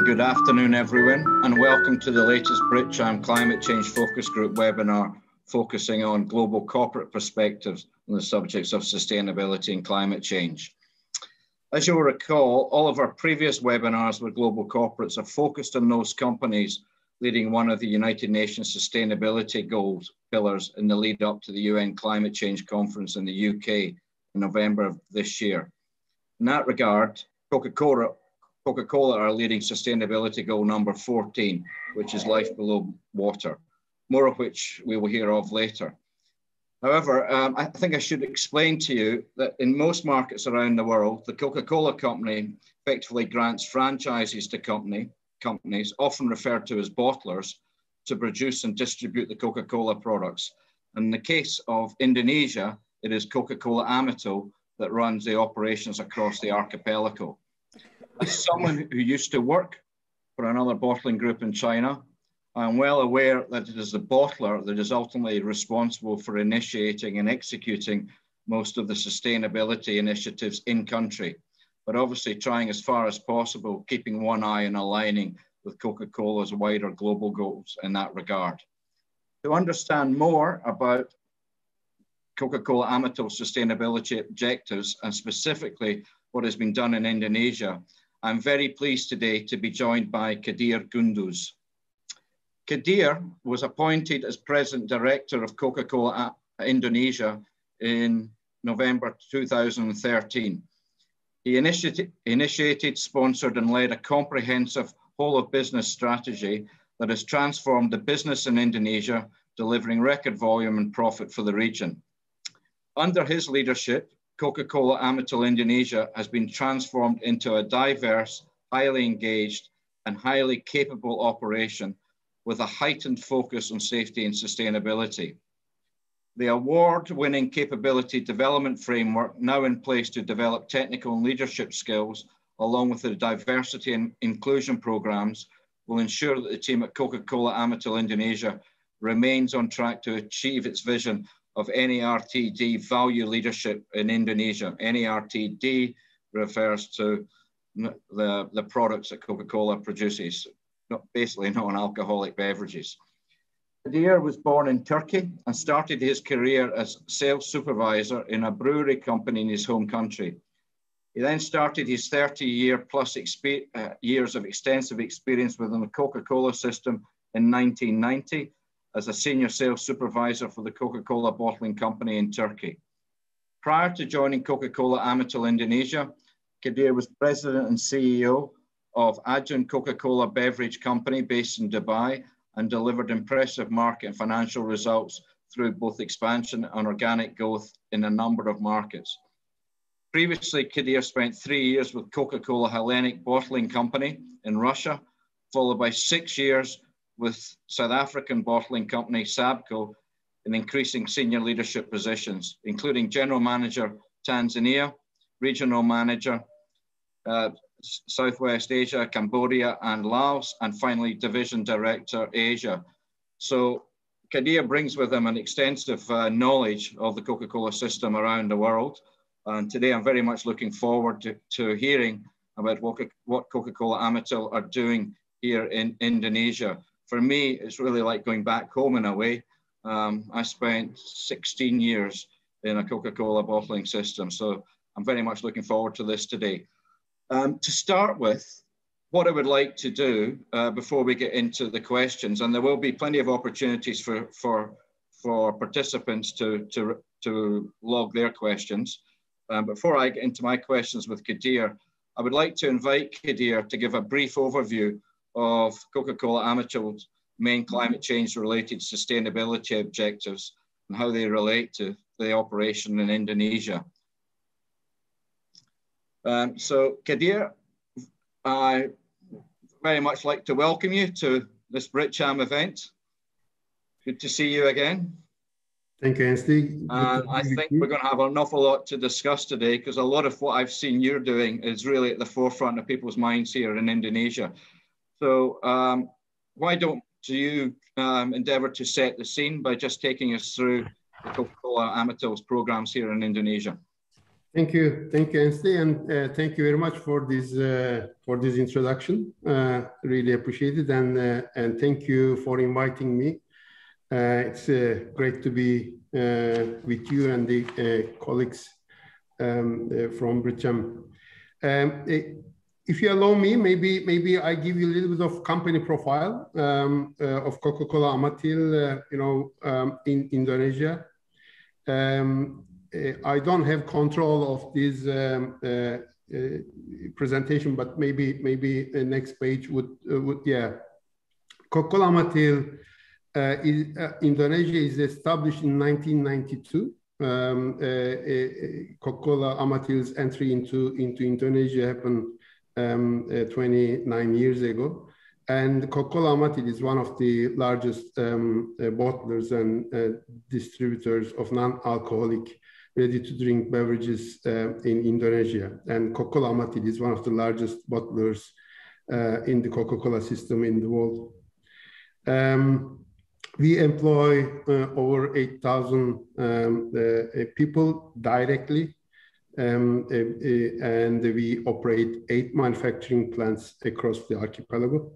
and good afternoon, everyone, and welcome to the latest BritCham Climate Change Focus Group webinar focusing on global corporate perspectives on the subjects of sustainability and climate change. As you'll recall, all of our previous webinars with global corporates are focused on those companies leading one of the United Nations Sustainability Goals pillars in the lead up to the UN Climate Change Conference in the UK in November of this year. In that regard, Coca-Cola are leading sustainability goal number 14, which is life below water, more of which we will hear of later. However, I think I should explain to you that in most markets around the world, the Coca-Cola company effectively grants franchises to companies, often referred to as bottlers, to produce and distribute the Coca-Cola products. In the case of Indonesia, it is Coca-Cola Amatil that runs the operations across the archipelago. As someone who used to work for another bottling group in China, I'm well aware that it is the bottler that is ultimately responsible for initiating and executing most of the sustainability initiatives in country, but obviously trying as far as possible, keeping one eye and aligning with Coca-Cola's wider global goals in that regard. To understand more about Coca-Cola Amatil sustainability objectives and specifically what has been done in Indonesia, I'm very pleased today to be joined by Kadir Gunduz. Kadir was appointed as President Director of Coca-Cola Indonesia in November 2013. He initiated, sponsored and led a comprehensive whole of business strategy that has transformed the business in Indonesia, delivering record volume and profit for the region. Under his leadership, Coca-Cola Amatil Indonesia has been transformed into a diverse, highly engaged and highly capable operation with a heightened focus on safety and sustainability. The award-winning capability development framework now in place to develop technical and leadership skills, along with the diversity and inclusion programs, will ensure that the team at Coca-Cola Amatil Indonesia remains on track to achieve its vision of NERTD value leadership in Indonesia. NERTD refers to the products that Coca-Cola produces, basically non-alcoholic beverages. Kadir was born in Turkey and started his career as sales supervisor in a brewery company in his home country. He then started his 30-year-plus years of extensive experience within the Coca-Cola system in 1990 as a senior sales supervisor for the Coca-Cola bottling company in Turkey. Prior to joining Coca-Cola Amatil Indonesia, Kadir was president and CEO of ASEAN Coca-Cola beverage company based in Dubai and delivered impressive market and financial results through both expansion and organic growth in a number of markets. Previously, Kadir spent 3 years with Coca-Cola Hellenic Bottling Company in Russia, followed by 6 years with South African bottling company Sabco in increasing senior leadership positions, including General Manager Tanzania, Regional Manager Southwest Asia, Cambodia and Laos, and finally Division Director Asia. So Kadir brings with him an extensive knowledge of the Coca-Cola system around the world. And today I'm very much looking forward to hearing about what Coca-Cola Amatil are doing here in Indonesia. For me, it's really like going back home in a way. I spent 16 years in a Coca-Cola bottling system. So I'm very much looking forward to this today. To start with, what I would like to do before we get into the questions, and there will be plenty of opportunities for participants to log their questions. Before I get into my questions with Kadir, I would like to invite Kadir to give a brief overview of Coca-Cola Amatil's main climate change related sustainability objectives and how they relate to the operation in Indonesia. So Kadir, I very much like to welcome you to this BritCham event. Good to see you again. Thank you, Ainsley. I think we're going to have an awful lot to discuss today because a lot of what I've seen you're doing is really at the forefront of people's minds here in Indonesia. So why don't you endeavour to set the scene by just taking us through the Coca-Cola Amatil's programs here in Indonesia? Thank you, Ainsley, and thank you very much for this introduction. Really appreciate it, and thank you for inviting me. It's great to be with you and the colleagues from BritCham. If you allow me, maybe I give you a little bit of company profile of Coca-Cola Amatil, in Indonesia. I don't have control of this presentation, but maybe the next page would yeah. Coca-Cola Amatil Indonesia is established in 1992. Coca-Cola Amatil's entry into Indonesia happened 29 years ago. And Coca-Cola Amatil is one of the largest bottlers and distributors of non-alcoholic ready-to-drink beverages in Indonesia. And Coca-Cola Amatil is one of the largest bottlers in the Coca-Cola system in the world. We employ over 8,000 people directly, and we operate 8 manufacturing plants across the archipelago.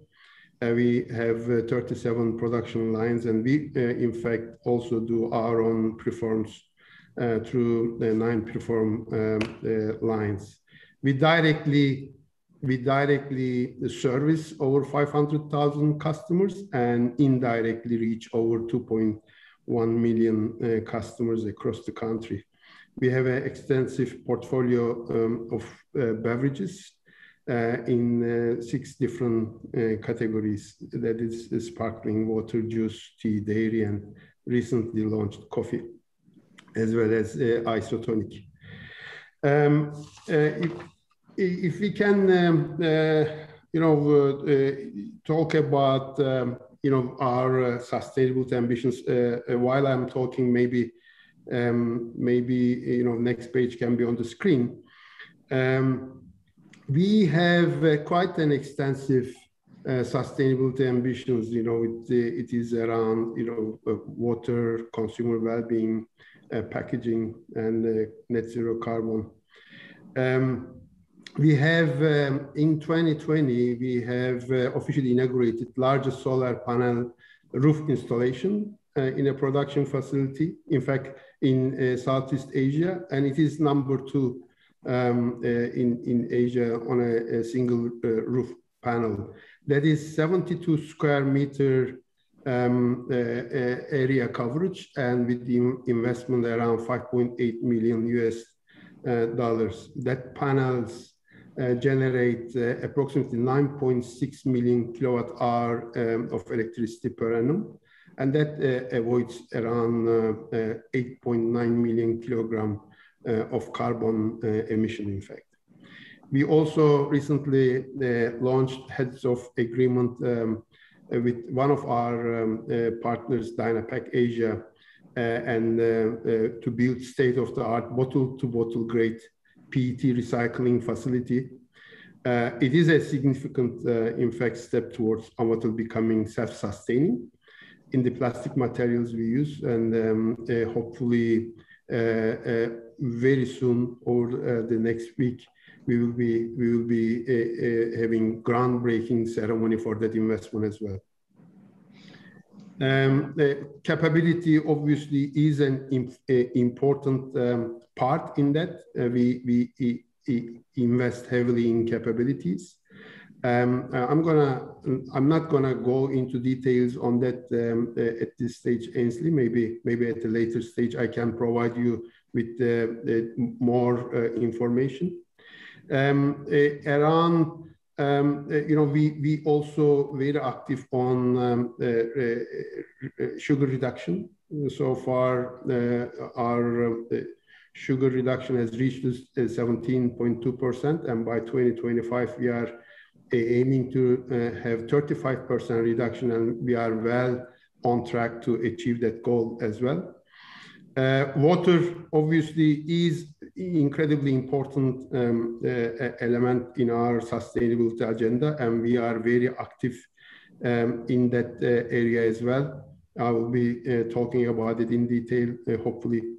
We have 37 production lines, and we, in fact, also do our own preforms through the 9 preform lines. We directly service over 500,000 customers and indirectly reach over 2.1 million customers across the country. We have an extensive portfolio of beverages in 6 different categories. That is sparkling water, juice, tea, dairy, and recently launched coffee, as well as isotonic. If we can, talk about, our sustainability ambitions while I'm talking, maybe, next page can be on the screen. We have quite an extensive sustainability ambitions. It is around, water, consumer well-being, packaging, and net zero carbon. We have, in 2020, we have officially inaugurated largest solar panel roof installation in a production facility, in fact, in Southeast Asia, and it is number 2 in Asia on a single roof panel. That is 72 square meter area coverage, and with the investment around $5.8 million US. That panels generate approximately 9.6 million kilowatt hour of electricity per annum, and that avoids around 8.9 million kilogram of carbon emission, in fact. We also recently launched heads of agreement with one of our partners, Dynapack Asia, and to build state-of-the-art bottle-to-bottle grade PET recycling facility. It is a significant, in fact, step towards Amatil becoming self-sustaining in the plastic materials we use, and hopefully very soon, over the next week, we will be having groundbreaking ceremony for that investment as well. The capability obviously is an important part in that. We invest heavily in capabilities. I'm not gonna go into details on that at this stage, Ainsley. Maybe at a later stage I can provide you with more information. We also very active on sugar reduction. So far, our sugar reduction has reached 17.2%, and by 2025 we are aiming to have 35% reduction, and we are well on track to achieve that goal as well. Water obviously is incredibly important element in our sustainability agenda, and we are very active in that area as well. I will be talking about it in detail, hopefully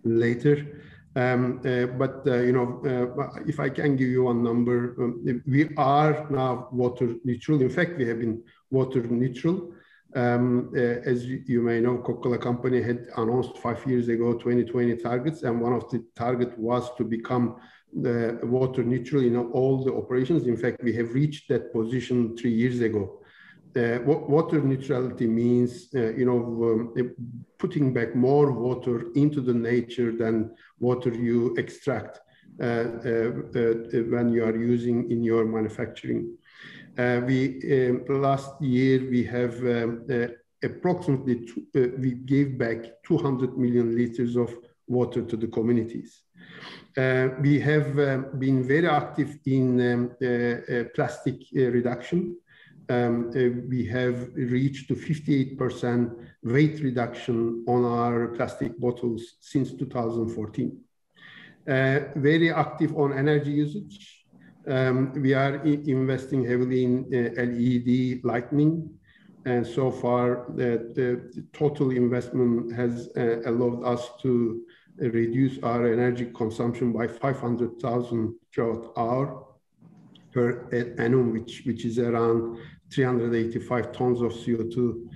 later. If I can give you one number, we are now water neutral. In fact, we have been water neutral. As you may know, Coca-Cola Company had announced 5 years ago 2020 targets, and one of the target was to become water neutral in all the operations. In fact, we have reached that position 3 years ago. Water neutrality means, putting back more water into the nature than water you extract when you are using in your manufacturing. Last year we have approximately we gave back 200 million liters of water to the communities. We have been very active in plastic reduction. We have reached to 58% weight reduction on our plastic bottles since 2014. Very active on energy usage. We are investing heavily in LED lighting, and so far the total investment has allowed us to reduce our energy consumption by 500,000 kWh per annum, which is around 385 tons of CO2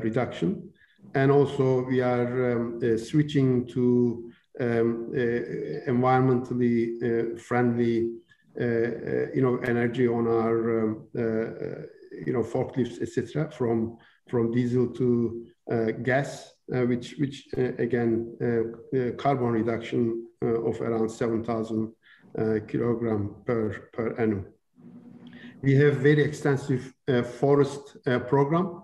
reduction. And also we are switching to environmentally friendly energy on our forklifts, etc., from diesel to gas, which again carbon reduction of around 7,000 kilogram per annum. We have very extensive forest program,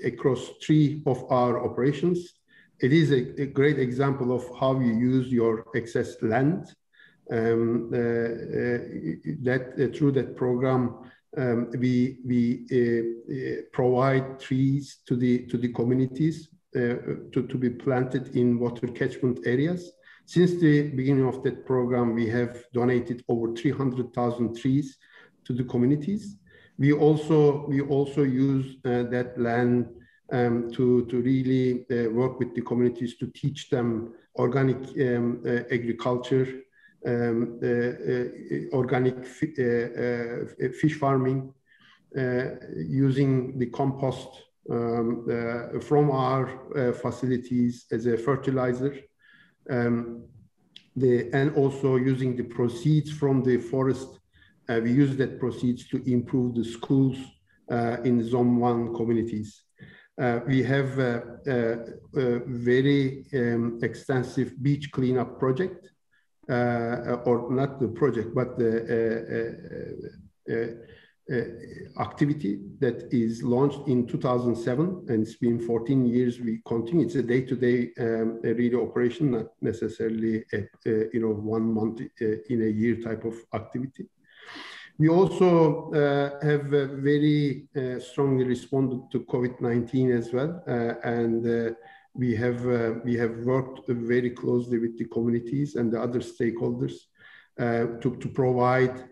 across 3 of our operations. It is a great example of how you use your excess land. Through that program, we provide trees to the communities to be planted in water catchment areas. Since the beginning of that program, we have donated over 300,000 trees to the communities. We also use that land to really work with the communities to teach them organic agriculture, organic fish farming, using the compost from our facilities as a fertilizer, and also using the proceeds from the forest. We use that proceeds to improve the schools in Zone 1 communities. We have a very extensive beach cleanup project, or not the project, but the activity that is launched in 2007, and it's been 14 years. We continue. It's a day-to-day really operation, not necessarily a 1 month in a year type of activity. We also have very strongly responded to COVID-19 as well, and we have worked very closely with the communities and the other stakeholders to provide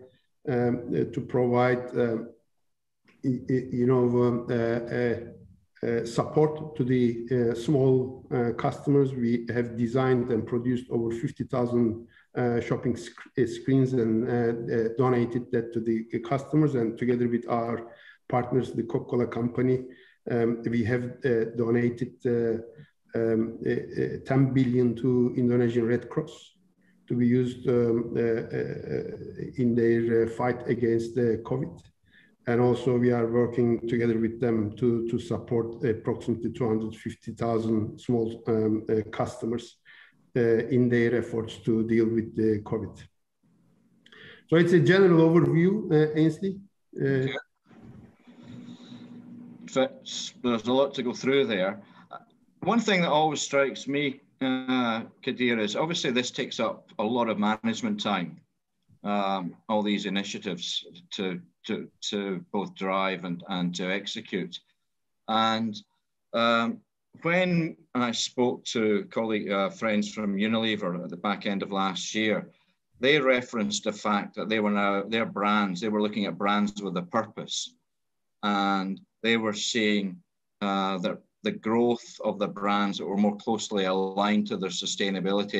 support to the small customers. We have designed and produced over 50,000 shopping screens and donated that to the customers. And together with our partners, the Coca-Cola Company, we have donated 10 billion to Indonesian Red Cross to be used in their fight against the COVID. And also we are working together with them to support approximately 250,000 small customers in their efforts to deal with the COVID. So it's a general overview, Ainsley. Okay. There's a lot to go through there. One thing that always strikes me, Kadir, is obviously this takes up a lot of management time, all these initiatives to both drive and to execute. And when I spoke to friends from Unilever at the back end of last year, they referenced the fact that they were now, their brands, they were looking at brands with a purpose. And they were seeing that the growth of the brands that were more closely aligned to their sustainability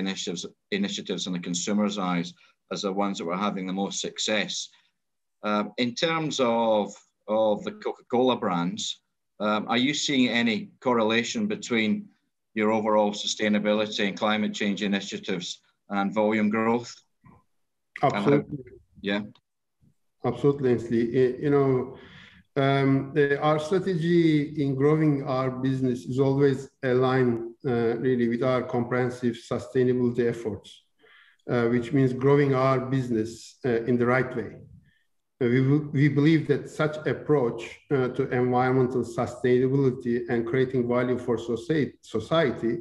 initiatives in the consumer's eyes as the ones that were having the most success. In terms of the Coca-Cola brands, are you seeing any correlation between your overall sustainability and climate change initiatives and volume growth? Absolutely. Yeah. Absolutely, Ainsley. You know, our strategy in growing our business is always aligned really with our comprehensive sustainability efforts, which means growing our business in the right way. We believe that such approach to environmental sustainability and creating value for society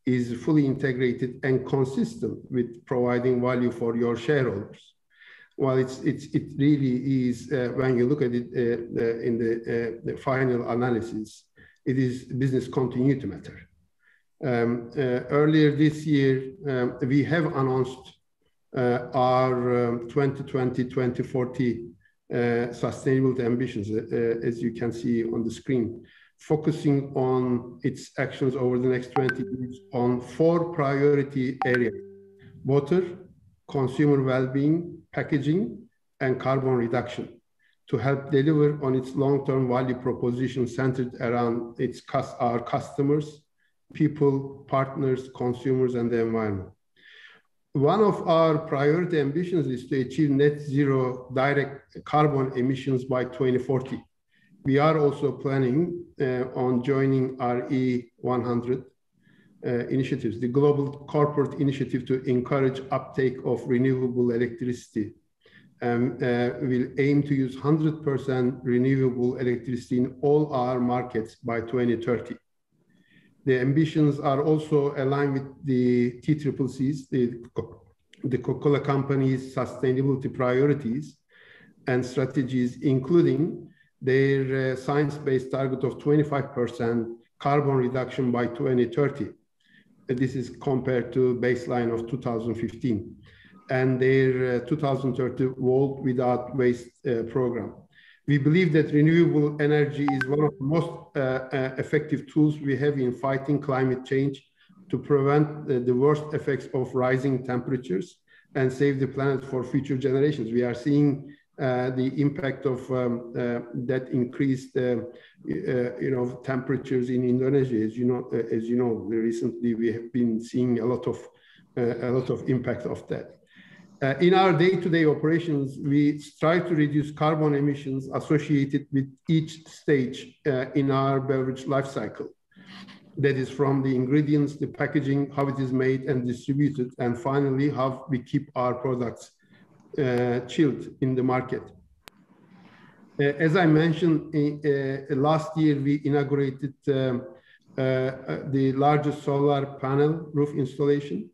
is fully integrated and consistent with providing value for your shareholders. Well, it really is, when you look at it in the final analysis, it is business continuity matter. Earlier this year, we have announced our 2020-2040 sustainability ambitions, as you can see on the screen, focusing on its actions over the next 20 years on 4 priority areas: water, consumer well-being, packaging, and carbon reduction, to help deliver on its long-term value proposition centered around our customers, people, partners, consumers, and the environment. One of our priority ambitions is to achieve net zero direct carbon emissions by 2040. We are also planning on joining RE100 initiatives, the global corporate initiative to encourage uptake of renewable electricity. We'll aim to use 100% renewable electricity in all our markets by 2030. The ambitions are also aligned with the TCCC's, the Coca-Cola Company's sustainability priorities and strategies, including their science-based target of 25% carbon reduction by 2030. This is compared to baseline of 2015, and their 2030 World Without Waste program. We believe that renewable energy is one of the most effective tools we have in fighting climate change to prevent the worst effects of rising temperatures and save the planet for future generations. We are seeing the impact of that increased temperatures in Indonesia. As you know, recently we have been seeing a lot of impact of that. In our day-to-day operations, we strive to reduce carbon emissions associated with each stage in our beverage life cycle. That is from the ingredients, the packaging, how it is made and distributed, and finally, how we keep our products chilled in the market. As I mentioned, last year we inaugurated the largest solar panel roof installation.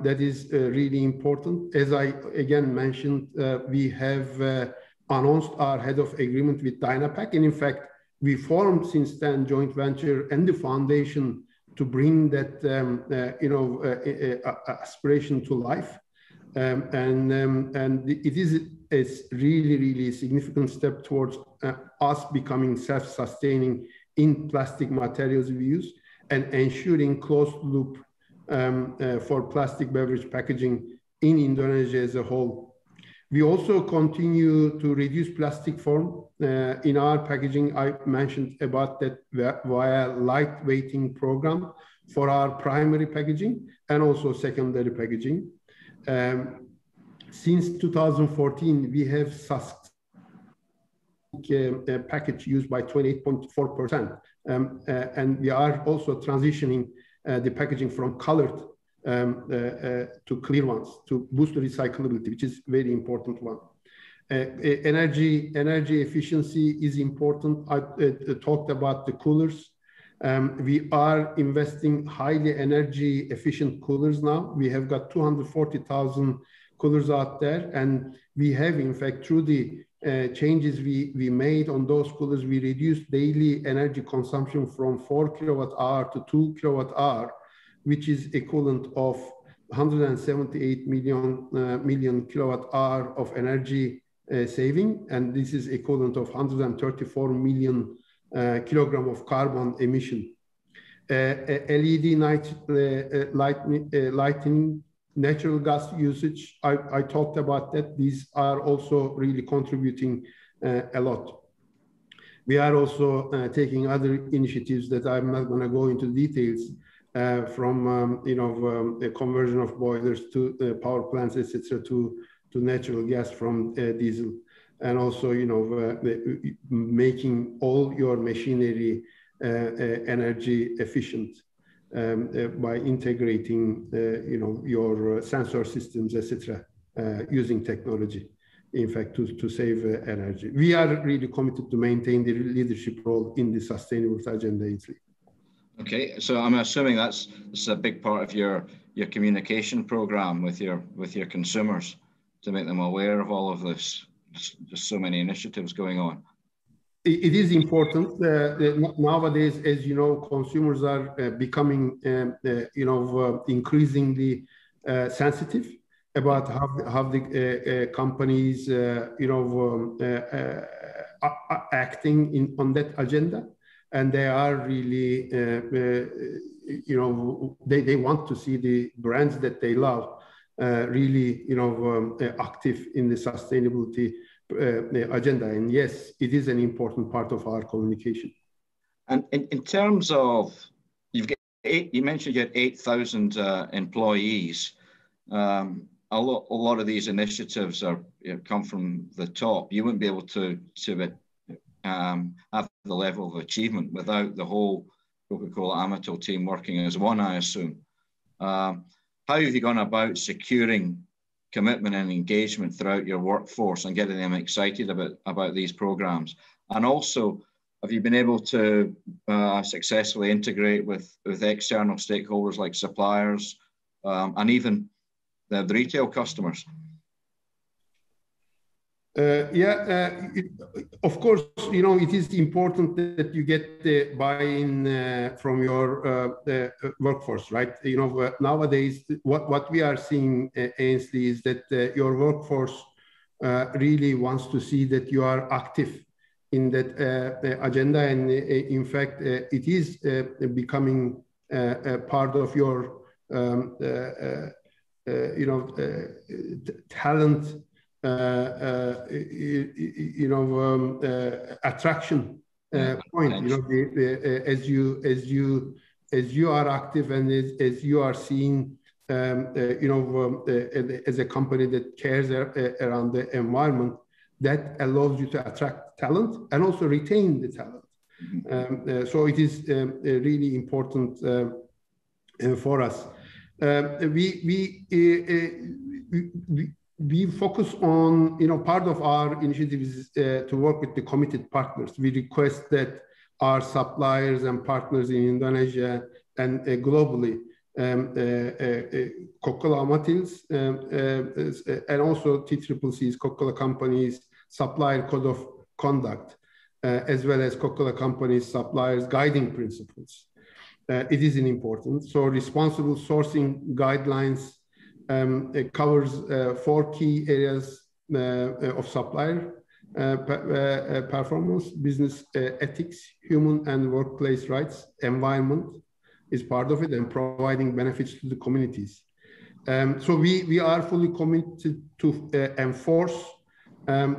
That is really important. As I again mentioned, we have announced our head of agreement with Dynapack, and in fact, we formed since then joint venture and the foundation to bring that aspiration to life. And it is a really significant step towards us becoming self-sustaining in plastic materials we use and ensuring closed loop for plastic beverage packaging in Indonesia as a whole. We also continue to reduce plastic form in our packaging. I mentioned about that via lightweighting program for our primary packaging and also secondary packaging. Since 2014, we have package used by 28.4%. And we are also transitioning the packaging from colored to clear ones to boost the recyclability, which is very important one. Energy efficiency is important. I talked about the coolers. We are investing highly energy efficient coolers now. We have got 240,000 coolers out there, and we have, in fact, through the changes we made on those coolers, we reduced daily energy consumption from 4 kilowatt-hour to 2 kilowatt-hour, which is equivalent of 178 million kilowatt-hour of energy saving, and this is equivalent of 134 million kilogram of carbon emission. LED lighting, natural gas usage, I talked about that. These are also really contributing a lot. We are also taking other initiatives that I'm not going to go into details, from a conversion of boilers to power plants, etc., to natural gas from diesel, and also making all your machinery energy efficient by integrating your sensor systems, etc., using technology, in fact, to save energy. We are really committed to maintain the leadership role in the sustainability agenda, Ainsley. Okay, so I'm assuming this is a big part of your communication program with your consumers, to make them aware of all of this. Just so many initiatives going on. It is important. Nowadays, as you know, consumers are becoming, increasingly sensitive about how the companies, acting on that agenda, and they are really, they want to see the brands that they love really, active in the sustainability agenda. And yes, it is an important part of our communication. And in terms of, you mentioned you had 8,000 employees. A lot of these initiatives come from the top. You wouldn't be able to have the level of achievement without the whole Coca-Cola Amatil team working as one, I assume. How have you gone about securing commitment and engagement throughout your workforce and getting them excited about these programs? And also, have you been able to successfully integrate with external stakeholders like suppliers and even the retail customers? Of course, it is important that you get the buy-in from your workforce, right? Nowadays, what we are seeing, Ainsley, is that your workforce really wants to see that you are active in that agenda, and in fact, it is becoming a part of your, talent. Attraction point. As you are active and as you are seen, as a company that cares around the environment, that allows you to attract talent and also retain the talent. So it is really important for us. We focus on, part of our initiative is to work with the committed partners. We request that our suppliers and partners in Indonesia and globally, Coca-Cola Amatil's and also TCCC's, Coca-Cola Company's supplier code of conduct, as well as Coca-Cola Company's suppliers guiding principles. It is important. So responsible sourcing guidelines. It covers 4 key areas of supplier performance: business ethics, human and workplace rights, environment is part of it, and providing benefits to the communities. So we are fully committed to enforce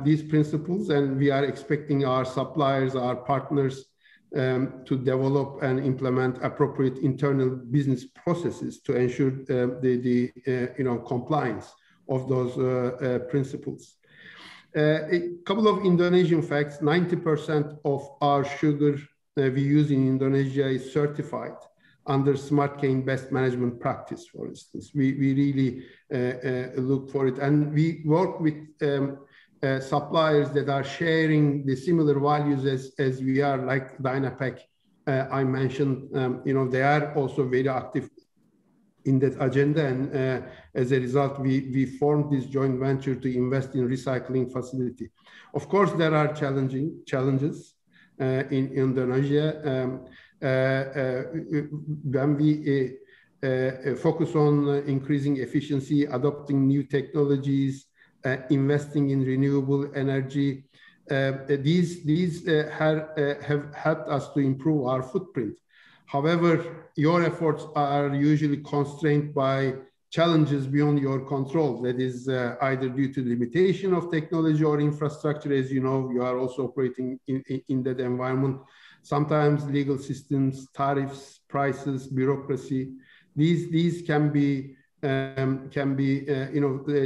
these principles, and we are expecting our suppliers, our partners, to develop and implement appropriate internal business processes to ensure the compliance of those principles. A couple of Indonesian facts: 90% of our sugar we use in Indonesia is certified under Smart Cane Best Management Practice, for instance. We really look for it, and we work with suppliers that are sharing the similar values as we are, like Dynapack. I mentioned, they are also very active in that agenda, and as a result, we formed this joint venture to invest in recycling facility. Of course, there are challenges in Indonesia. When we focus on increasing efficiency, adopting new technologies, investing in renewable energy, These have helped us to improve our footprint. However, your efforts are usually constrained by challenges beyond your control. That is either due to limitation of technology or infrastructure. As you know, you are also operating in that environment. Sometimes legal systems, tariffs, prices, bureaucracy. These can be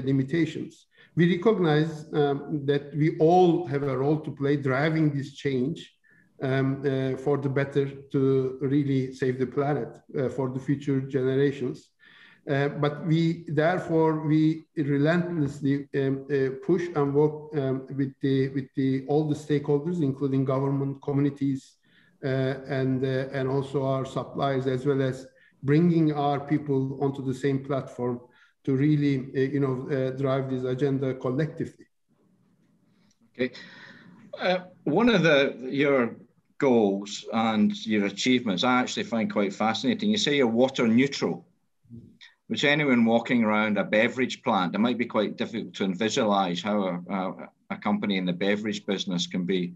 limitations. We recognize that we all have a role to play driving this change for the better, to really save the planet for the future generations. But we relentlessly push and work with all the stakeholders, including government, communities, and also our suppliers, as well as bringing our people onto the same platform to really drive this agenda collectively. Okay, one of your goals and your achievements I actually find quite fascinating. You say you're water neutral, which anyone walking around a beverage plant, it might be quite difficult to visualize how a company in the beverage business can be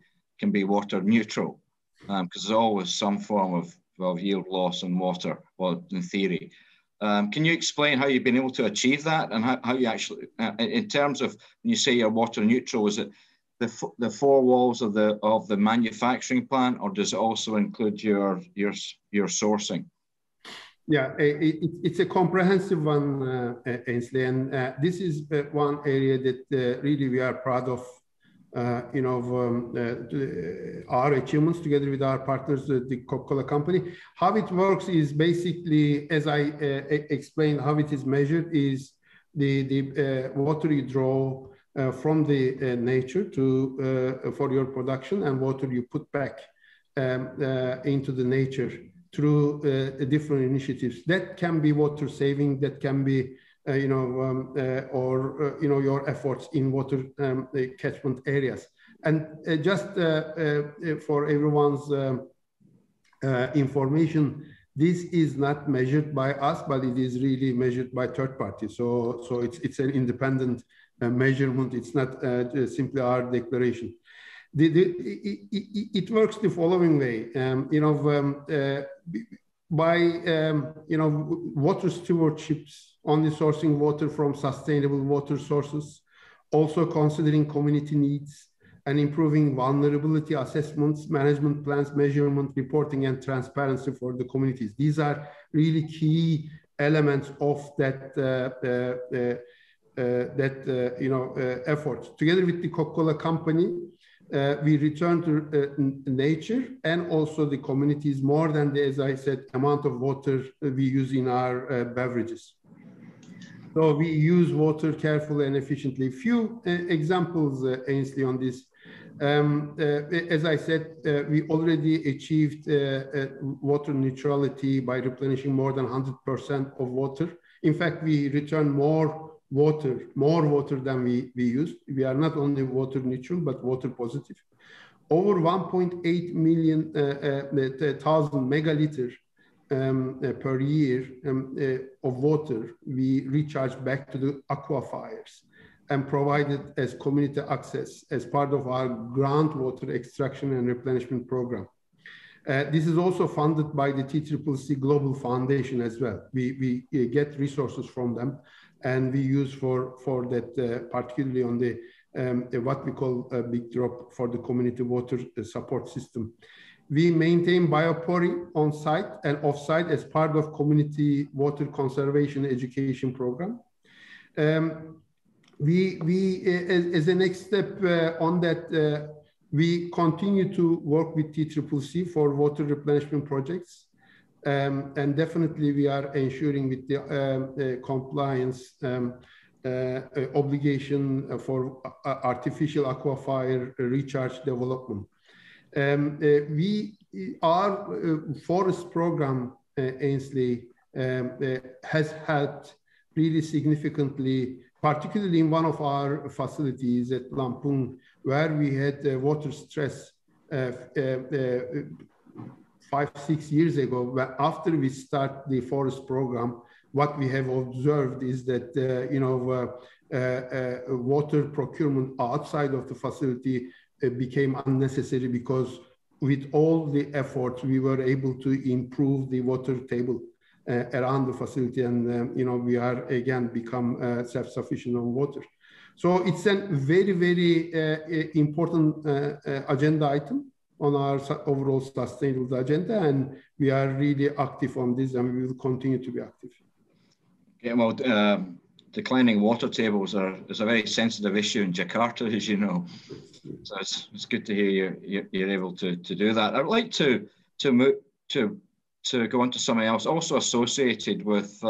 water neutral, because there's always some form of yield loss in water, well, in theory. Can you explain how you've been able to achieve that, and how you actually, in terms of when you say you're water neutral, is it the four walls of the manufacturing plant, or does it also include your sourcing? Yeah, it's a comprehensive one, Ainsley, and this is one area that really we are proud of. Our achievements together with our partners, the Coca-Cola Company. How it works is basically, as I explained, how it is measured is the water you draw from the nature for your production, and water you put back into the nature through different initiatives. That can be water saving, that can be your efforts in water catchment areas. And just for everyone's information, this is not measured by us, but it is really measured by third parties. So it's an independent measurement. It's not simply our declaration. It works the following way. By water stewardships, only sourcing water from sustainable water sources, also considering community needs, and improving vulnerability assessments, management plans, measurement, reporting, and transparency for the communities. These are really key elements of that effort. Together with the Coca-Cola Company, we return to nature and also the communities more than the, as I said, amount of water we use in our beverages. So we use water carefully and efficiently. Few examples, Ainsley, on this. As I said, we already achieved water neutrality by replenishing more than 100% of water. In fact, we return more water than we used. We are not only water neutral, but water positive. Over 1.8 million thousand megaliter per year of water we recharge back to the aquifers and provided as community access as part of our groundwater extraction and replenishment program. This is also funded by the TCCC Global Foundation as well. We get resources from them, and we use for that, particularly on the what we call a big drop for the community water support system. We maintain biopori on site and off site as part of community water conservation education program. As a next step on that, we continue to work with TCCC for water replenishment projects. And definitely we are ensuring with the compliance obligation for artificial aquifer recharge development. Our forest program, Ainsley, has helped really significantly, particularly in one of our facilities at Lampung, where we had water stress 5-6 years ago. But after we start the forest program, what we have observed is that water procurement outside of the facility became unnecessary because with all the efforts, we were able to improve the water table around the facility, and we are again become self-sufficient on water. So it's a very, very important agenda item on our overall sustainable agenda, and we are really active on this, and we will continue to be active. Okay, well, declining water tables is a very sensitive issue in Jakarta, as you know. So it's good to hear you're able to do that. I'd like to go on to something else, also associated with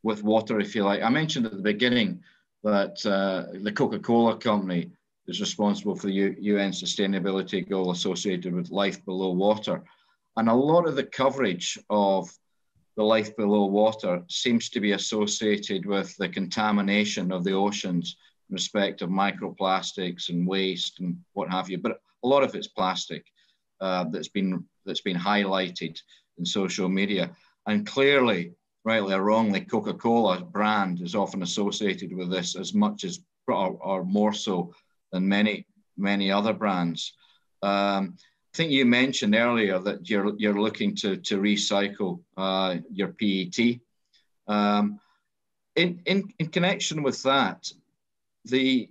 water, if you like. I mentioned at the beginning that the Coca-Cola company is responsible for the UN sustainability goal associated with life below water. And a lot of the coverage of the life below water seems to be associated with the contamination of the oceans in respect of microplastics and waste and what have you. But a lot of it's plastic that's been highlighted in social media. And clearly, rightly or wrongly, Coca-Cola brand is often associated with this as much as, or more so than many other brands. I think you mentioned earlier that you're looking to recycle your PET. In connection with that, the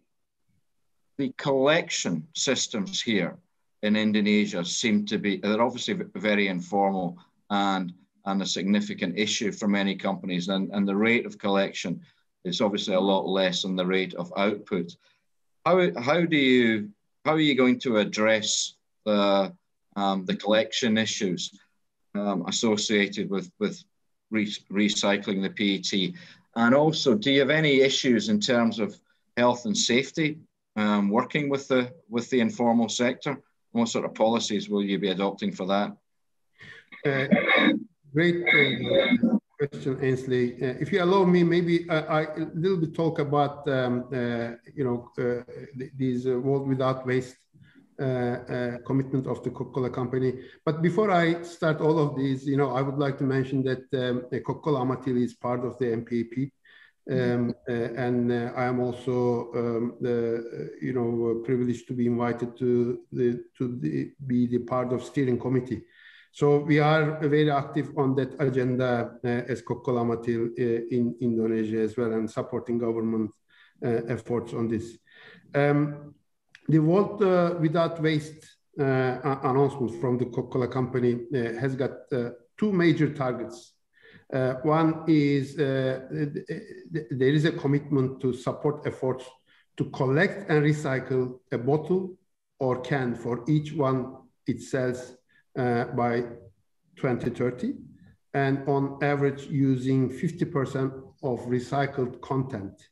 collection systems here in Indonesia seem to be, they're obviously very informal and a significant issue for many companies, and the rate of collection is obviously a lot less than the rate of output. How are you going to address the collection issues associated with recycling the PET? And also, do you have any issues in terms of health and safety working with the informal sector? What sort of policies will you be adopting for that? Great question, Ainsley. If you allow me, maybe I a little bit talk about these World Without Waste commitment of the Coca-Cola company. But before I start all of these, I would like to mention that Coca-Cola Amatil is part of the MPAP. And I am also privileged to be invited to be the part of steering committee. So we are very active on that agenda as Coca-Cola Amatil in Indonesia as well, and supporting government efforts on this. The World Without Waste announcement from the Coca-Cola company has got two major targets. One is there is a commitment to support efforts to collect and recycle a bottle or can for each one it sells by 2030, and on average using 50% of recycled content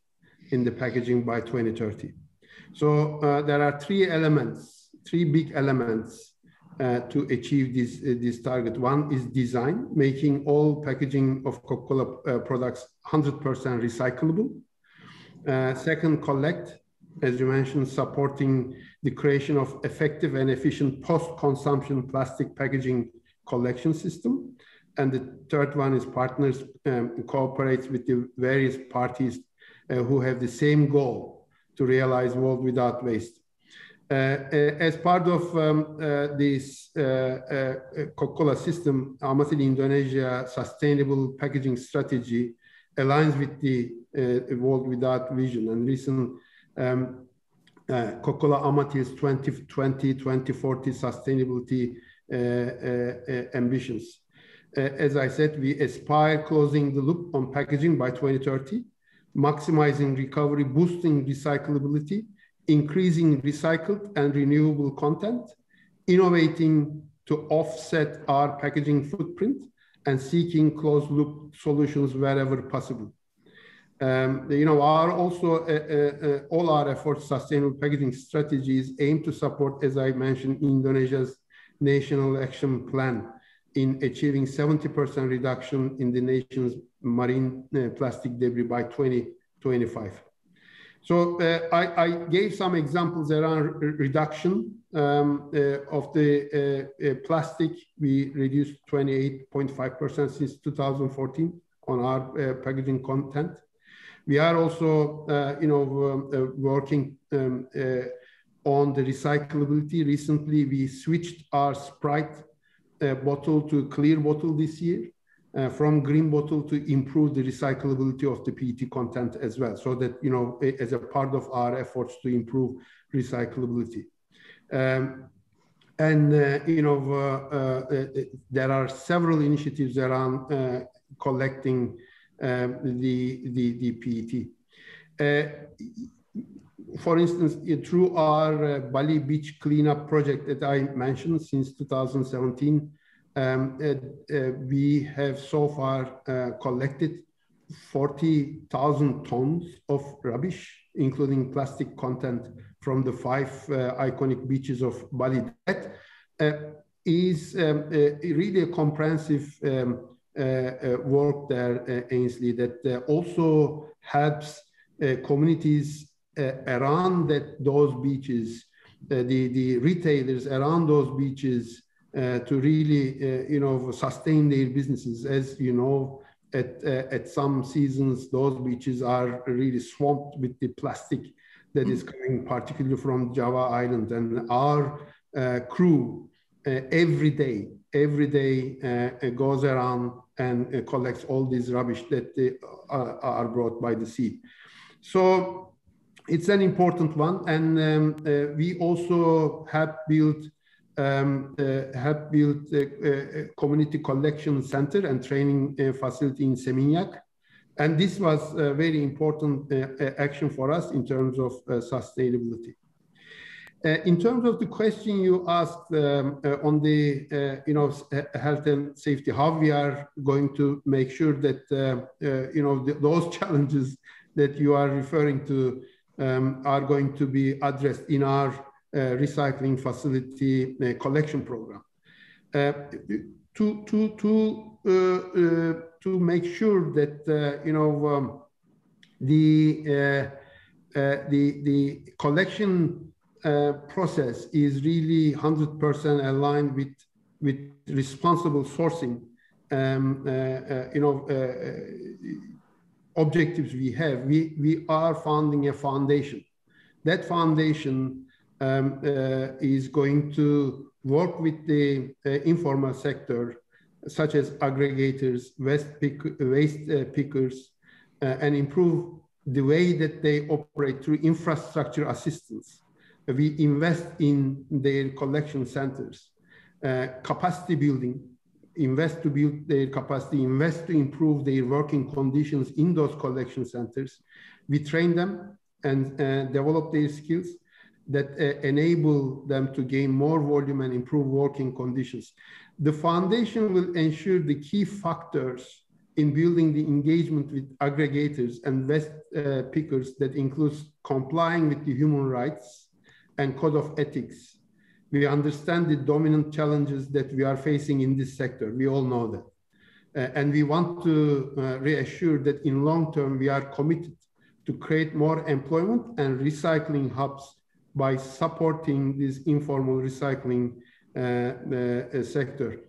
in the packaging by 2030. So there are three big elements to achieve this target. One is design, making all packaging of Coca-Cola products 100% recyclable. Second, collect, as you mentioned, supporting the creation of effective and efficient post-consumption plastic packaging collection system. And the third one is partners, cooperates with the various parties who have the same goal to realize World Without Waste. As part of this Coca-Cola system, Amatil Indonesia sustainable packaging strategy aligns with the World Without Vision and recent Coca-Cola Amatil's 2020-2040 sustainability ambitions. As I said, we aspire closing the loop on packaging by 2030, maximizing recovery, boosting recyclability, increasing recycled and renewable content, innovating to offset our packaging footprint, and seeking closed loop solutions wherever possible. All our efforts, sustainable packaging strategies aim to support, as I mentioned, Indonesia's National Action Plan in achieving 70% reduction in the nation's marine plastic debris by 2025. So I gave some examples around reduction of the plastic. We reduced 28.5% since 2014 on our packaging content. We are also, working on the recyclability. Recently, we switched our Sprite bottle to clear bottle this year, from green bottle, to improve the recyclability of the PET content as well. So that, you know, as a part of our efforts to improve recyclability. You know, there are several initiatives around collecting the PET. For instance, through our Bali Beach cleanup project that I mentioned since 2017, we have so far collected 40,000 tons of rubbish, including plastic content, from the 5 iconic beaches of Bali. That is really a comprehensive work there, Ainsley, that also helps communities around those beaches, the retailers around those beaches, to really, you know, sustain their businesses. As you know, at some seasons, those beaches are really swamped with the plastic that is coming, particularly from Java Island. And our crew every day goes around and collects all this rubbish that are brought by the sea. So it's an important one. And we also have built a community collection center and training facility in Seminyak. And this was a very important action for us in terms of sustainability. In terms of the question you asked on the you know, health and safety, how we are going to make sure that you know, those challenges that you are referring to are going to be addressed in our recycling facility collection program. To make sure that you know, the collection process is really 100% aligned with responsible sourcing, you know, objectives we have. We are founding a foundation. That foundation is going to work with the informal sector, such as aggregators, waste pickers, and improve the way that they operate through infrastructure assistance. We invest in their collection centers, capacity building, invest to build their capacity, invest to improve their working conditions in those collection centers. We train them and develop their skills that enable them to gain more volume and improve working conditions. The foundation will ensure the key factors in building the engagement with aggregators and waste pickers, that includes complying with the human rights and code of ethics. We understand the dominant challenges that we are facing in this sector. We all know that. And we want to reassure that in long term, we are committed to create more employment and recycling hubs by supporting this informal recycling sector.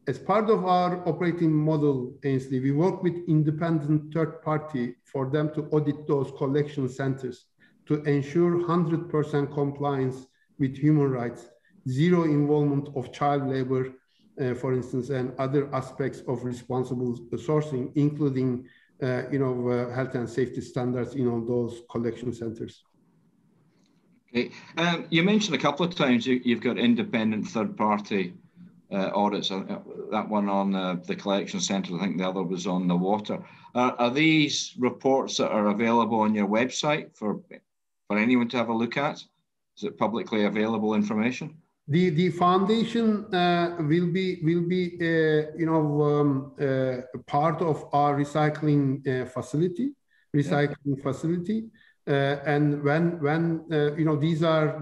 As part of our operating model, Ainsley, we work with independent third party for them to audit those collection centers to ensure 100% compliance with human rights, zero involvement of child labor, for instance, and other aspects of responsible sourcing, including you know, health and safety standards in all those collection centers. Okay. You mentioned a couple of times you've got independent third-party audits. That one on the collection centre, I think the other was on the water. Are these reports that are available on your website for anyone to have a look at? Is it publicly available information? The foundation will be you know, part of our recycling facility. And when you know, these are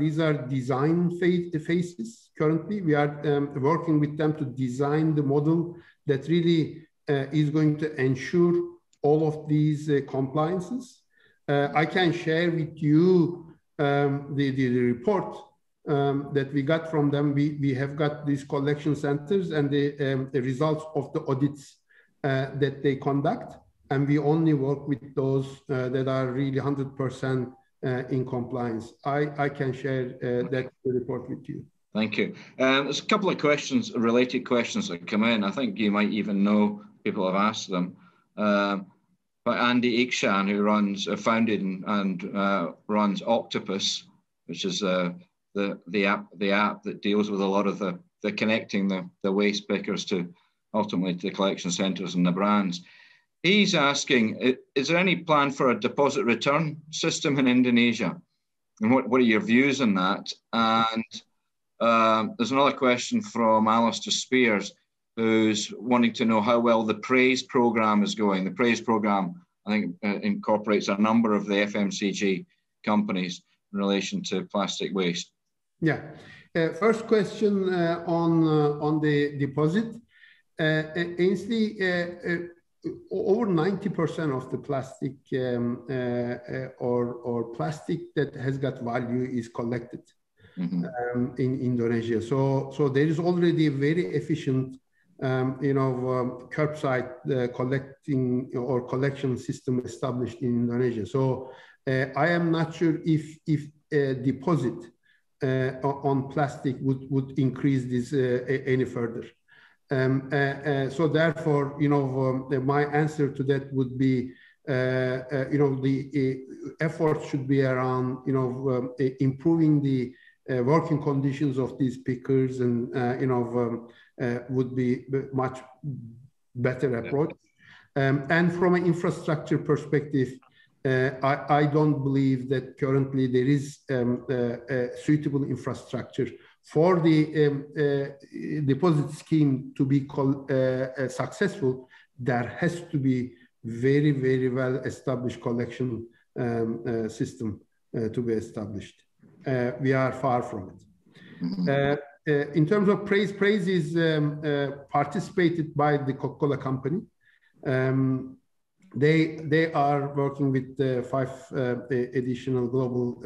design phases. Currently, we are working with them to design the model that really is going to ensure all of these compliances. I can share with you the report that we got from them. We have got these collection centers and the results of the audits that they conduct. And we only work with those that are really 100% in compliance. I can share that report with you. Thank you. There's a couple of questions, related questions that come in. I think you might even know, people have asked them. But Andy Ikshan, who founded and runs Octopus, which is the app that deals with a lot of the connecting the waste pickers to ultimately to the collection centres and the brands. He's asking, is there any plan for a deposit return system in Indonesia? And what are your views on that? And there's another question from Alistair Spears, who's wanting to know how well the PRAISE program is going. The PRAISE program, I think, incorporates a number of the FMCG companies in relation to plastic waste. Yeah. First question on the deposit. Ainsley, over 90% of the plastic or plastic that has got value is collected in Indonesia. So there is already a very efficient curbside collecting or collection system established in Indonesia. So I am not sure if a deposit on plastic would increase this any further. So therefore, my answer to that would be, the effort should be around, improving the working conditions of these pickers, and would be much better approach. And from an infrastructure perspective, I don't believe that currently there is a suitable infrastructure for the deposit scheme to be successful. There has to be very, very well established collection system to be established. We are far from it. In terms of PRAISE is participated by the Coca-Cola company. They are working with 5 additional global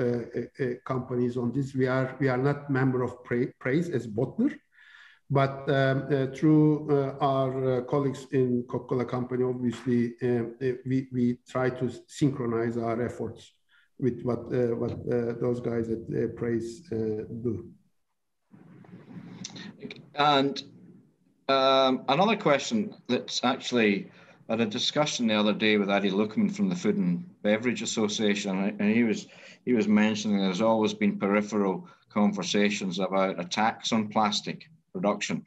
companies on this. We are not member of PRAISE as bottler, but through our colleagues in Coca-Cola company, obviously we try to synchronize our efforts with what those guys at PRAISE do. And another question that's actually, I had a discussion the other day with Adi Lukman from the Food and Beverage Association, and he was mentioning there's always been peripheral conversations about a tax on plastic production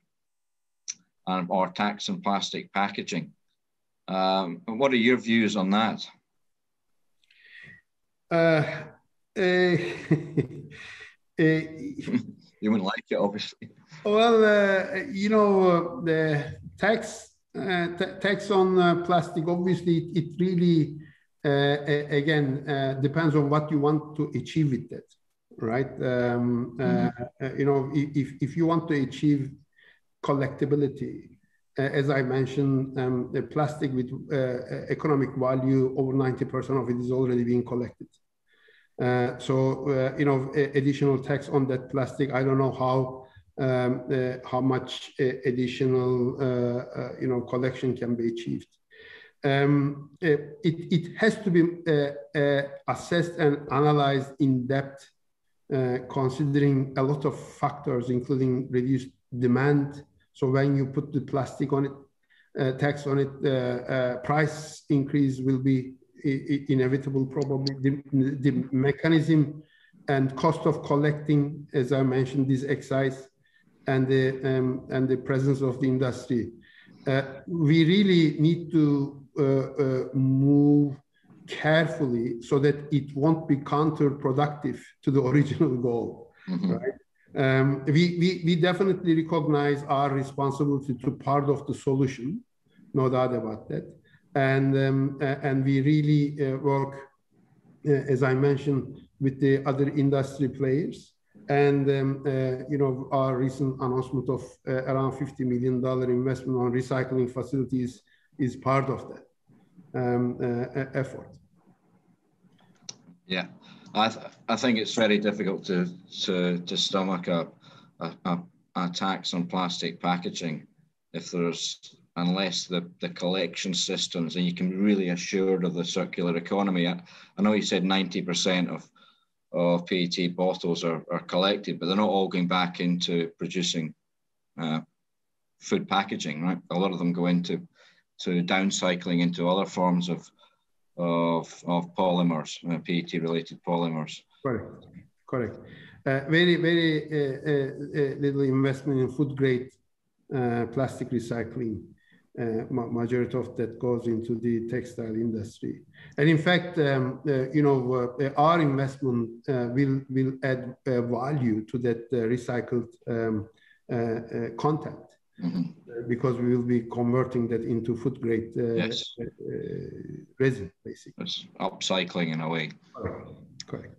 or tax on plastic packaging. What are your views on that? You wouldn't like it, obviously. Well, the tax on plastic, obviously, it really, again, depends on what you want to achieve with that, right? If you want to achieve collectability, as I mentioned, the plastic with economic value, over 90% of it is already being collected. Additional tax on that plastic, I don't know how much additional collection can be achieved. It has to be assessed and analyzed in depth, considering a lot of factors, including reduced demand. So when you put the plastic on it, tax on it, price increase will be inevitable, probably. The mechanism and cost of collecting, as I mentioned, this excise, and the presence of the industry. We really need to move carefully so that it won't be counterproductive to the original goal, right? We definitely recognize our responsibility to part of the solution, no doubt about that. And we really work, as I mentioned, with the other industry players. And our recent announcement of around $50 million investment on recycling facilities is part of that effort. Yeah, I think it's very difficult to stomach a tax on plastic packaging unless the collection systems, and you can be really assured of the circular economy. I know you said 90% PET bottles are collected, but they're not all going back into producing food packaging, right? A lot of them go into downcycling into other forms of polymers, PET-related polymers. Correct. Very little investment in food-grade plastic recycling. Majority of that goes into the textile industry, and in fact, our investment will add value to that recycled content, because we will be converting that into food grade resin, basically. It's upcycling in a way. Correct.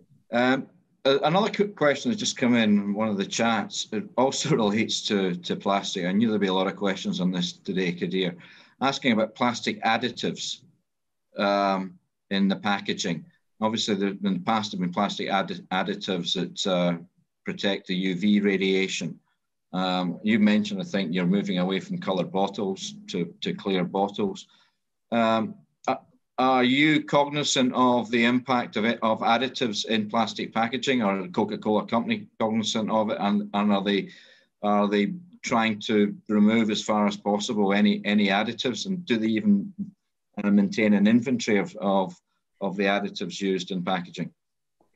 Another quick question has just come in one of the chats. It also relates to plastic. I knew there'd be a lot of questions on this today, Kadir, asking about plastic additives in the packaging. Obviously, in the past have been plastic additives that protect the UV radiation. You mentioned, I think, you're moving away from coloured bottles to clear bottles. Are you cognizant of the impact of additives in plastic packaging, or the Coca-Cola company cognizant of it, and are they trying to remove as far as possible any additives, and do they even maintain an inventory of the additives used in packaging?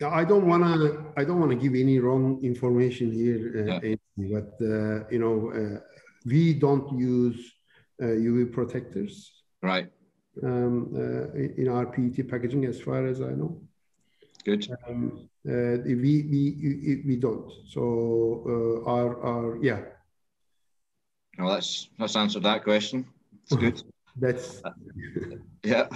I don't want to give any wrong information here, but we don't use UV protectors. Right. In our PET packaging, as far as I know. Good. We don't. So yeah. Well, let's answer that question. That's good. That's yeah.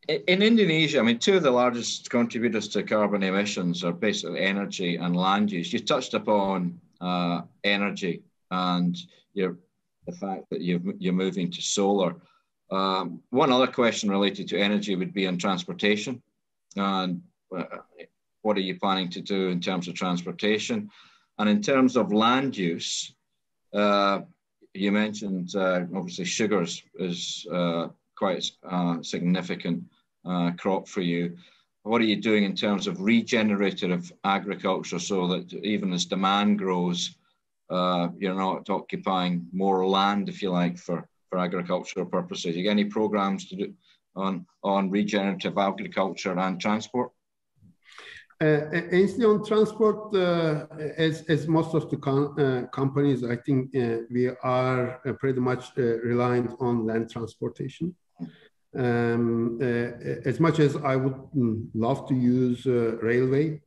In Indonesia, I mean, two of the largest contributors to carbon emissions are basically energy and land use. You touched upon energy and the fact that you're moving to solar. One other question related to energy would be on transportation. And what are you planning to do in terms of transportation? And in terms of land use, you mentioned obviously sugars is quite a significant crop for you. What are you doing in terms of regenerative agriculture so that even as demand grows, you're not occupying more land, if you like, for agricultural purposes? You got any programs to do on regenerative agriculture and transport? Ainsley, on transport, as most of the companies, I think we are pretty much reliant on land transportation. As much as I would love to use railway,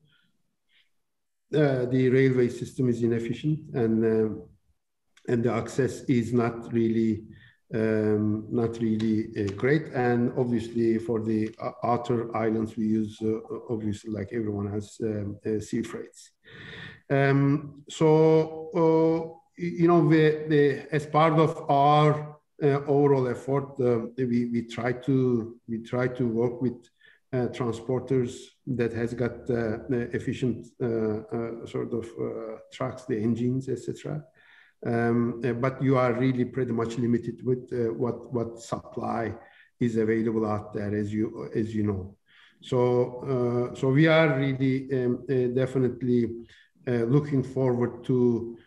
the railway system is inefficient, and the access is not really great. And obviously, for the outer islands, we use obviously, like everyone else, sea freights. As part of our overall effort, we try to work with transporters that has got efficient sort of trucks, the engines, etc. But you are really pretty much limited with what supply is available out there, as you know. So we are really definitely looking forward to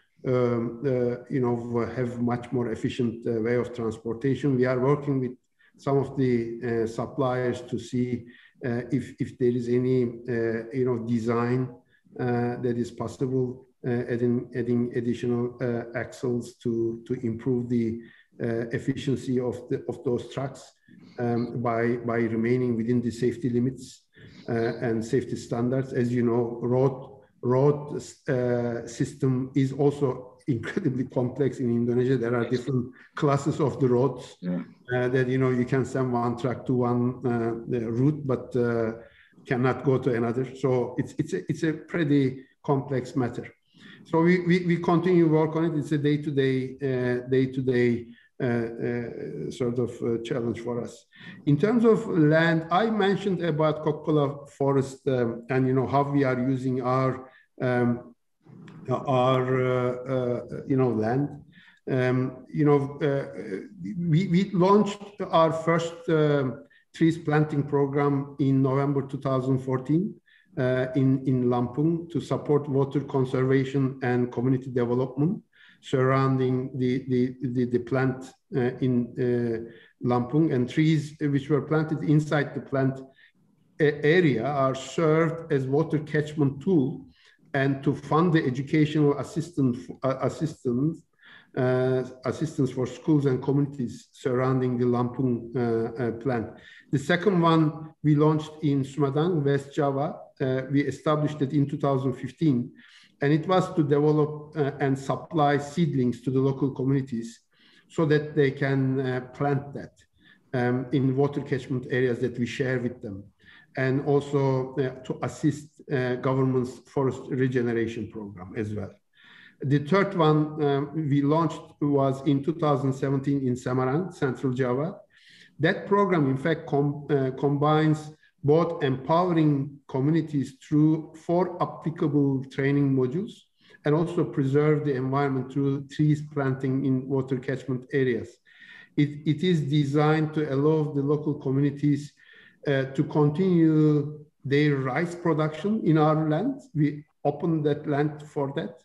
have much more efficient way of transportation. We are working with some of the suppliers to see if there is any design that is possible, adding additional axles to improve the efficiency of those trucks by remaining within the safety limits and safety standards. As you know, road system is also incredibly complex in Indonesia. There are different classes of the roads that you can send one truck to one route, but cannot go to another. So it's a pretty complex matter. So we continue to work on it. It's a day-to-day sort of challenge for us. In terms of land, I mentioned about Coca-Cola forest and how we are using our land. We launched our first trees planting program in November 2014 in Lampung to support water conservation and community development surrounding the plant in Lampung. And trees which were planted inside the plant area are served as water catchment tool and to fund the educational assistance for schools and communities surrounding the Lampung plant. The second one we launched in Sumedang, West Java. We established it in 2015, and it was to develop and supply seedlings to the local communities so that they can plant that in water catchment areas that we share with them, and also to assist government's forest regeneration program as well. The third one we launched was in 2017 in Semarang, Central Java. That program, in fact, combines both empowering communities through 4 applicable training modules and also preserve the environment through trees planting in water catchment areas. It is designed to allow the local communities to continue their rice production in our land. We open that land for that.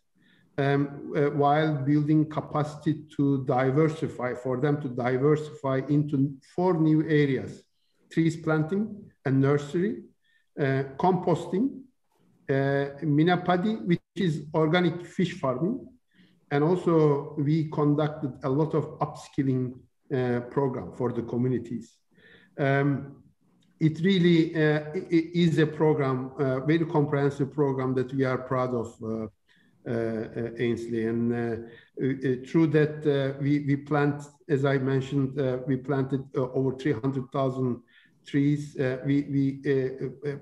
While building capacity to diversify, for them to diversify into 4 new areas: trees planting and nursery, composting, minapadi, which is organic fish farming, and also we conducted a lot of upskilling program for the communities. It really is a program, a very comprehensive program that we are proud of, Ainsley, and through that we plant, as I mentioned, we planted over 300,000 trees. We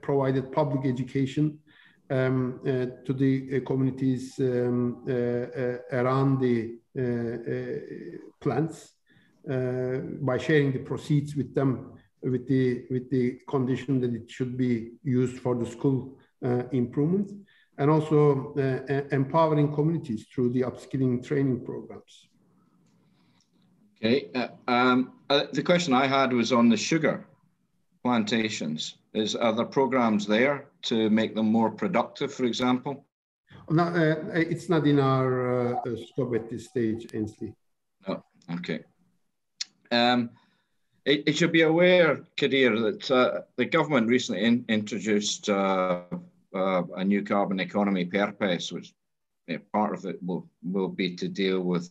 provided public education to the communities around the plants by sharing the proceeds with them, with the condition that it should be used for the school improvement, and also empowering communities through the upskilling training programs. Okay, the question I had was on the sugar plantations. Are there programs there to make them more productive, for example? No, it's not in our scope at this stage, Ainsley. Oh, okay. It should be aware, Kadir, that the government recently introduced a new carbon economy purpose, which part of it will be to deal with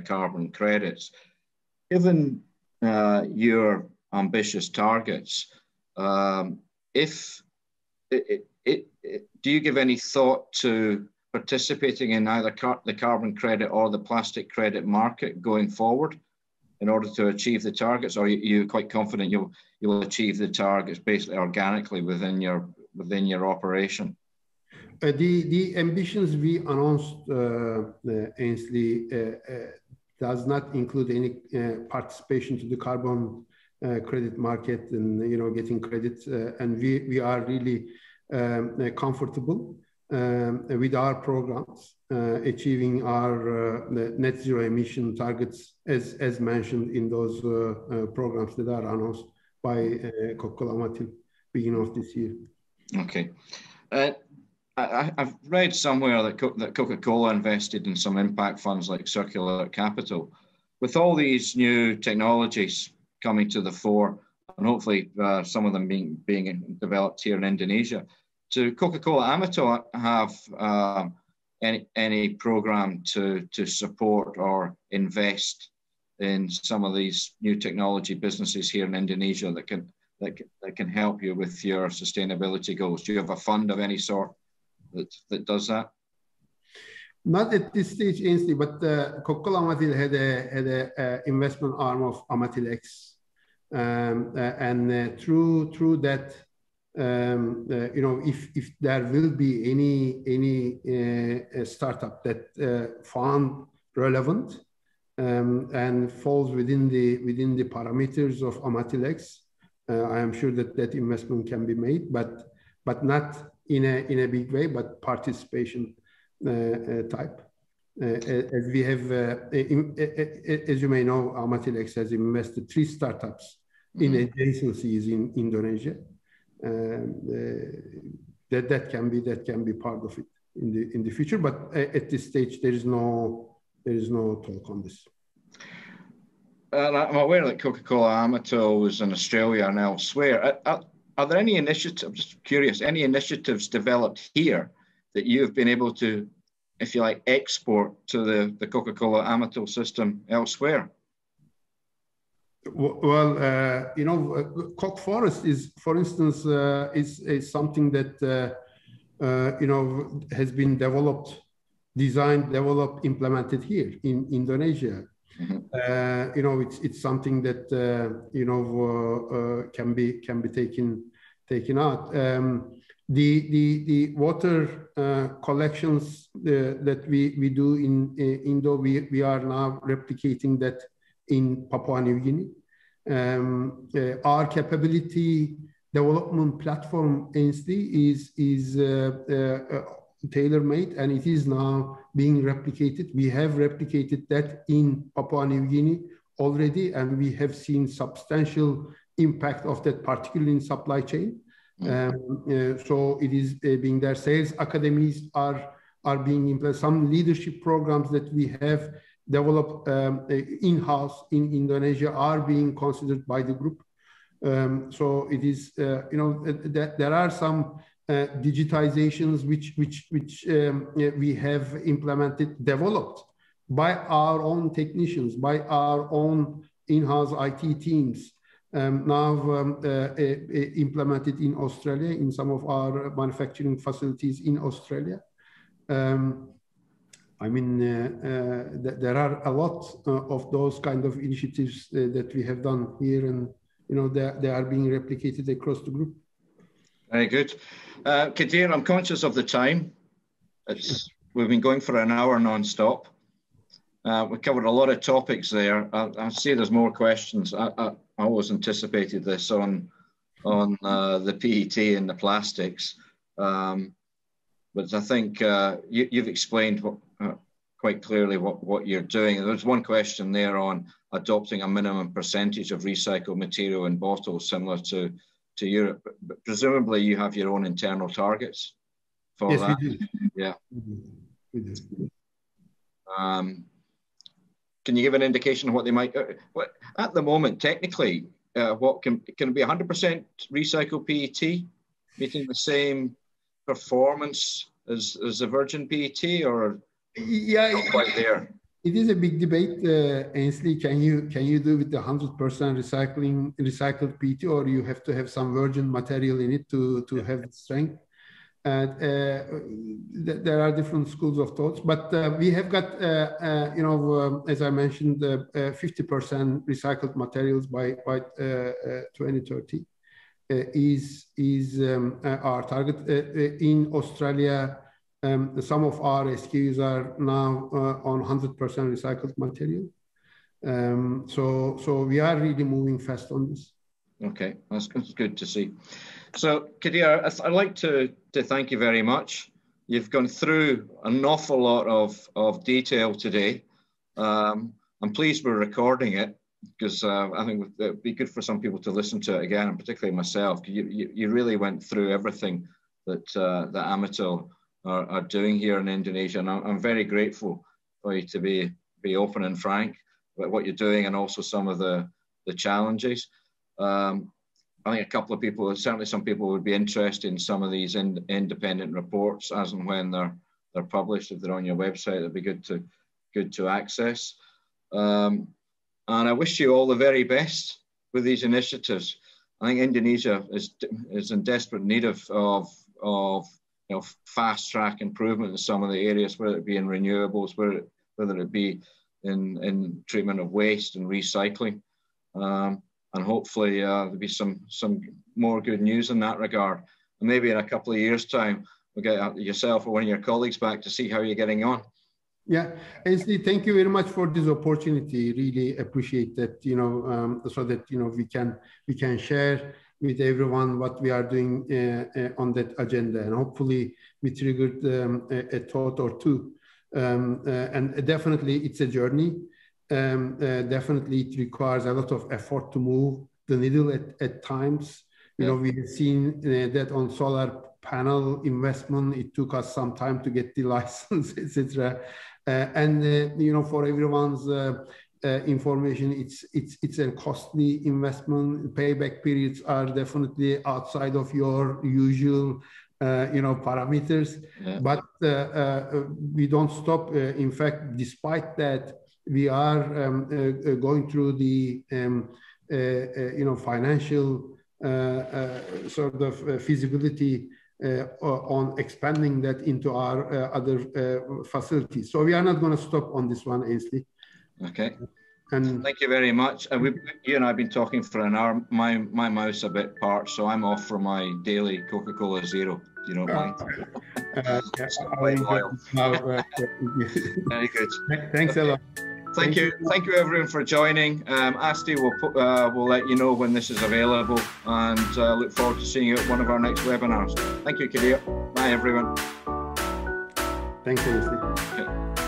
carbon credits. Given your ambitious targets, do you give any thought to participating in either the carbon credit or the plastic credit market going forward in order to achieve the targets, or are you quite confident you'll achieve the targets basically organically within your operation? The ambitions we announced, Ainsley, does not include any participation to the carbon credit market and getting credits, and we are really comfortable with our programs, achieving our net zero emission targets as mentioned in those programs that are announced by Coca-Cola Amatil beginning of this year. Okay. I've read somewhere that Coca-Cola invested in some impact funds like Circular Capital. With all these new technologies coming to the fore, and hopefully some of them being developed here in Indonesia, do Coca-Cola Amatil have any program to support or invest in some of these new technology businesses here in Indonesia that can help you with your sustainability goals? Do you have a fund of any sort that does that? Not at this stage, Ainsley, but Coca-Cola Amatil had a investment arm of Amatil X, and through that, if there will be any startup that found relevant and falls within the parameters of Amatil X, I am sure that investment can be made, but not in a big way, but participation type. As we have, as you may know, Amatil X has invested 3 startups in adjacencies in Indonesia. That can be part of it in the future. But at this stage, there is no talk on this. I'm aware that Coca-Cola Amatil is in Australia and elsewhere. Are there any initiatives, I'm just curious, any initiatives developed here that you've been able to, if you like, export to the Coca-Cola Amatil system elsewhere? Well, Coke Forest is, for instance, is something that has been designed, developed, implemented here in Indonesia. It's something that can be taken out. The water collections that we do in Indo, we are now replicating that in Papua New Guinea. Our capability development platform, Ainsley, is tailor-made, and it is now being replicated. We have replicated that in Papua New Guinea already, and we have seen substantial impact of that, particularly in supply chain. So it is being there. Sales academies are being implemented. Some leadership programs that we have developed in-house in Indonesia are being considered by the group. So it is, that there are some digitizations which we have implemented, developed by our own technicians, by our own in-house IT teams, now implemented in Australia, in some of our manufacturing facilities in Australia. I mean, there are a lot of those kind of initiatives that we have done here, and they are being replicated across the group. Very good. Kadir, I'm conscious of the time. We've been going for an hour non-stop. We covered a lot of topics there. I see there's more questions. I always anticipated this on the PET and the plastics. But I think you've explained quite clearly what you're doing. There's one question there on adopting a minimum percentage of recycled material in bottles similar to Europe. But presumably you have your own internal targets for that. Yes, we do. Yeah. We do. Can you give an indication of what they might, at the moment, technically, what can it be 100% recycled PET, meeting the same performance as the virgin PET, or not quite there? It is a big debate, Ainsley. Can you do with the 100% recycled PET, or you have to have some virgin material in it to have its strength? There are different schools of thoughts, but we have got, as I mentioned, 50% recycled materials by 2030 is our target. In Australia, some of our SKUs are now on 100% recycled material. So we are really moving fast on this. Okay, that's good to see. So, Kadir, I'd like to thank you very much. You've gone through an awful lot of detail today. I'm pleased we're recording it, because I think it'd be good for some people to listen to it again, and particularly myself. You really went through everything that Amatil are doing here in Indonesia, and I'm very grateful for you to be open and frank about what you're doing, and also some of the challenges. I think a couple of people, certainly some people, would be interested in some of these independent reports as and when they're published. If they're on your website, it'd be good to access. And I wish you all the very best with these initiatives. I think Indonesia is in desperate need of fast track improvement in some of the areas, whether it be in renewables, whether it be in treatment of waste and recycling. And hopefully there'll be some more good news in that regard. And maybe in a couple of years' time, we'll get yourself or one of your colleagues back to see how you're getting on. Yeah, Ainsley, thank you very much for this opportunity. Really appreciate that, so that, we can share with everyone what we are doing on that agenda. And hopefully we triggered a thought or two. And definitely it's a journey. Definitely it requires a lot of effort to move the needle at times. You know, we've seen that on solar panel investment, it took us some time to get the license, etc. You know, for everyone's information, it's a costly investment. Payback periods are definitely outside of your usual you know, parameters, but we don't stop. In fact, despite that, we are going through the you know, financial sort of feasibility on expanding that into our other facilities. So we are not going to stop on this one, Ainsley. Okay. And thank you very much. And you and I have been talking for an hour. My mouth's a bit parched, so I'm off for my daily Coca-Cola Zero. You don't mind? Very good. Thanks a lot. Thank you everyone for joining. Asti will let you know when this is available, and look forward to seeing you at one of our next webinars. Thank you, Kadir. Bye, everyone. Thanks, Ainsley. Okay.